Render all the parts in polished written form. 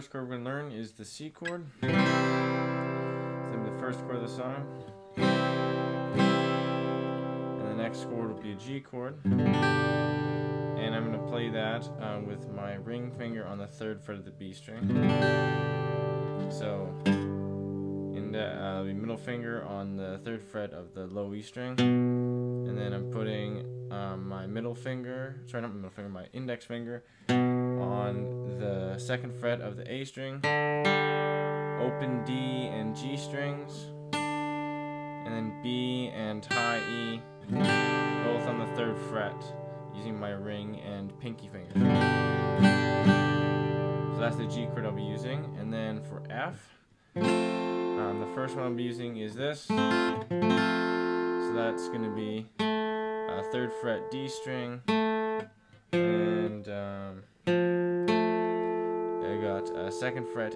first chord we're going to learn is the C chord. It's going to be the first chord of the song. And the next chord will be a G chord. And I'm going to play that with my ring finger on the 3rd fret of the B string. So, in the middle finger on the 3rd fret of the low E string. And then I'm putting my my index finger on the 2nd fret of the A string, open D and G strings, and then B and high E, both on the 3rd fret, using my ring and pinky finger. So that's the G chord I'll be using. And then for F, the first one I'll be using is this. So that's going to be a 3rd fret D string, and I got a 2nd fret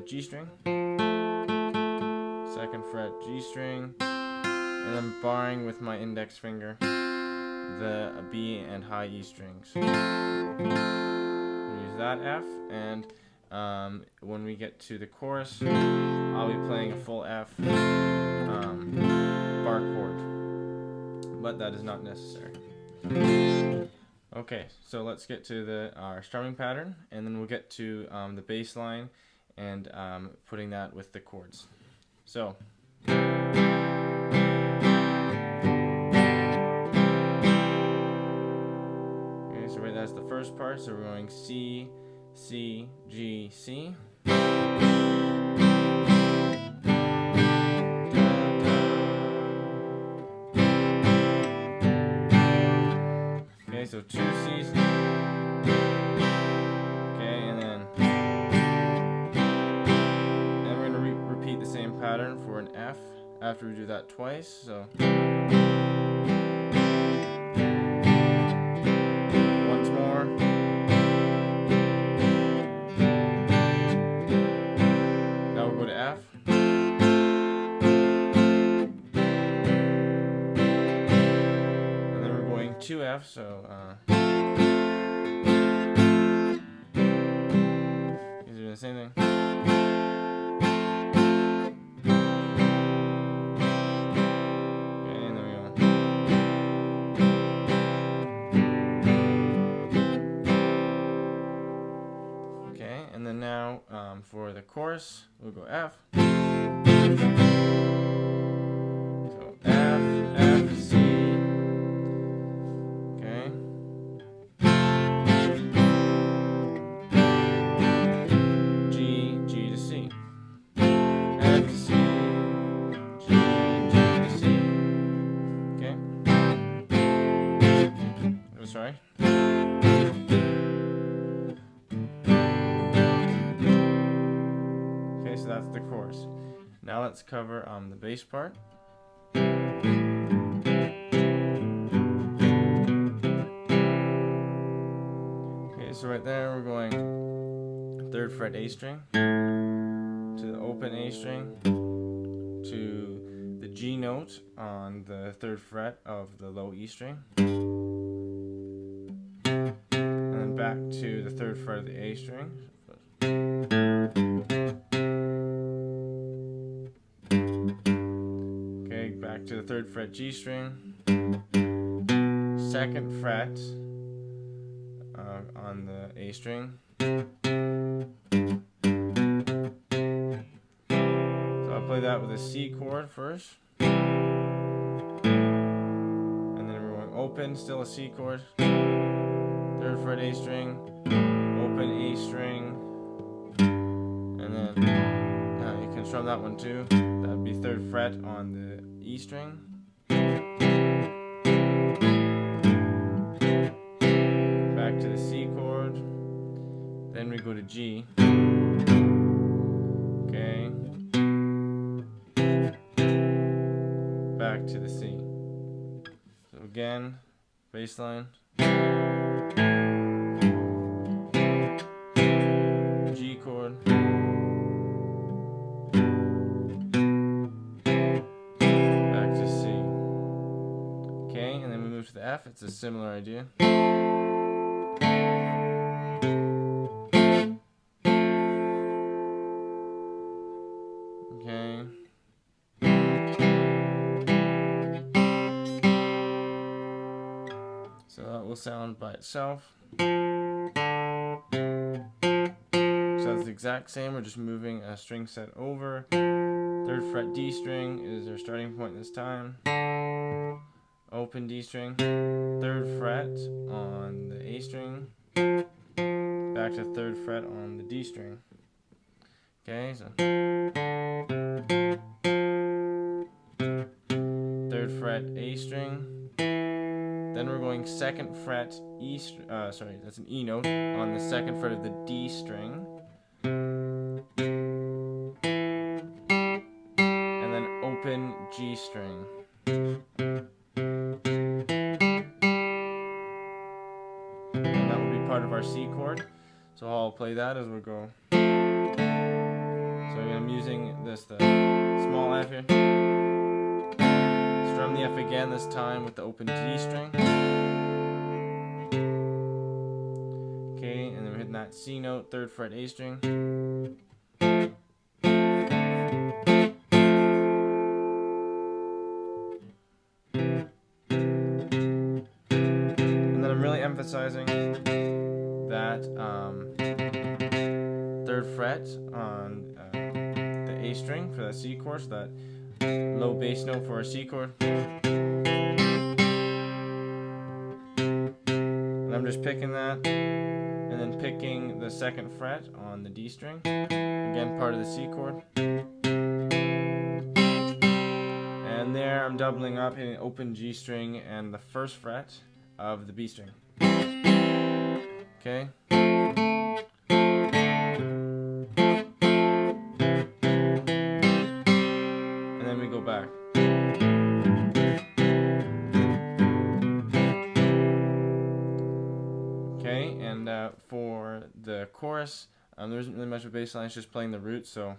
G string, 2nd fret G string, and I'm barring with my index finger the B and high E strings. Use that F, and when we get to the chorus, I'll be playing a full F bar chord, but that is not necessary. Okay, so let's get to our strumming pattern, and then we'll get to the bass line and putting that with the chords. So, okay, so right, that's the first part. So we're going C, C, G, C. Okay, so 2 C's. Okay, and then we're going to repeat the same pattern for an F after we do that twice. So once more. Now we'll go to F. And then we're going to F, so he's doing the same thing. Okay, and then we go. Okay, and then now for the chorus, we'll go F. So F, F, C. Okay. G, G to C. F, C, G, G to C. Okay. Oh, sorry. Okay, so that's the chorus. Now let's cover the bass part. Okay, so right there we're going 3rd fret A string to the open A string to the G note on the 3rd fret of the low E string, and then back to the 3rd fret of the A string. Okay, back to the 3rd fret G string, 2nd fret on the A string. So I'll play that with a C chord first, and then we're going open, still a C chord, 3rd fret A string, open A string, and then you can strum that one too. That would be 3rd fret on the E string. Back to the C chord, then we go to G. Okay. Back to the C. So again, bass line. G chord. Back to C. Okay, and then we move to the F. It's a similar idea. will sound by itself. So that's the exact same. We're just moving a string set over. 3rd fret D string is our starting point this time. Open D string. 3rd fret on the A string. Back to 3rd fret on the D string. Okay, so 3rd fret A string. Then we're going 2nd fret E. Sorry, that's an E note on the 2nd fret of the D string. And then open G string. And that will be part of our C chord. So I'll play that as we go. So I'm using this, the small F here. Strum the F again, this time with the open D string. Okay, and then we're hitting that C note, 3rd fret A string. And then I'm really emphasizing that 3rd fret on the A string for that C chord, so that low bass note for a C chord. And I'm just picking that, and then picking the 2nd fret on the D string, again part of the C chord. And there I'm doubling up, hitting open G string and the 1st fret of the B string. Okay. And then we go back. Okay, and for the chorus, there isn't really much of a bass line, it's just playing the root, so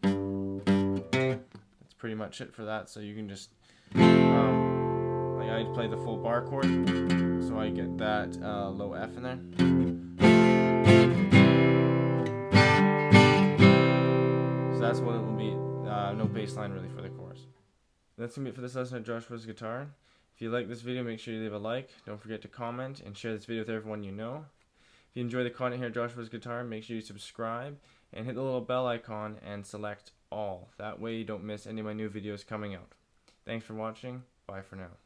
that's pretty much it for that. So you can just, like I play the full bar chord, so I get that low F in there. So that's what it will be, no bass line really for the chorus. That's going to be it for this lesson of Joshua's guitar. If you like this video, make sure you leave a like. Don't forget to comment and share this video with everyone you know. If you enjoy the content here at Joshua's Guitar, make sure you subscribe and hit the little bell icon and select all. That way you don't miss any of my new videos coming out. Thanks for watching. Bye for now.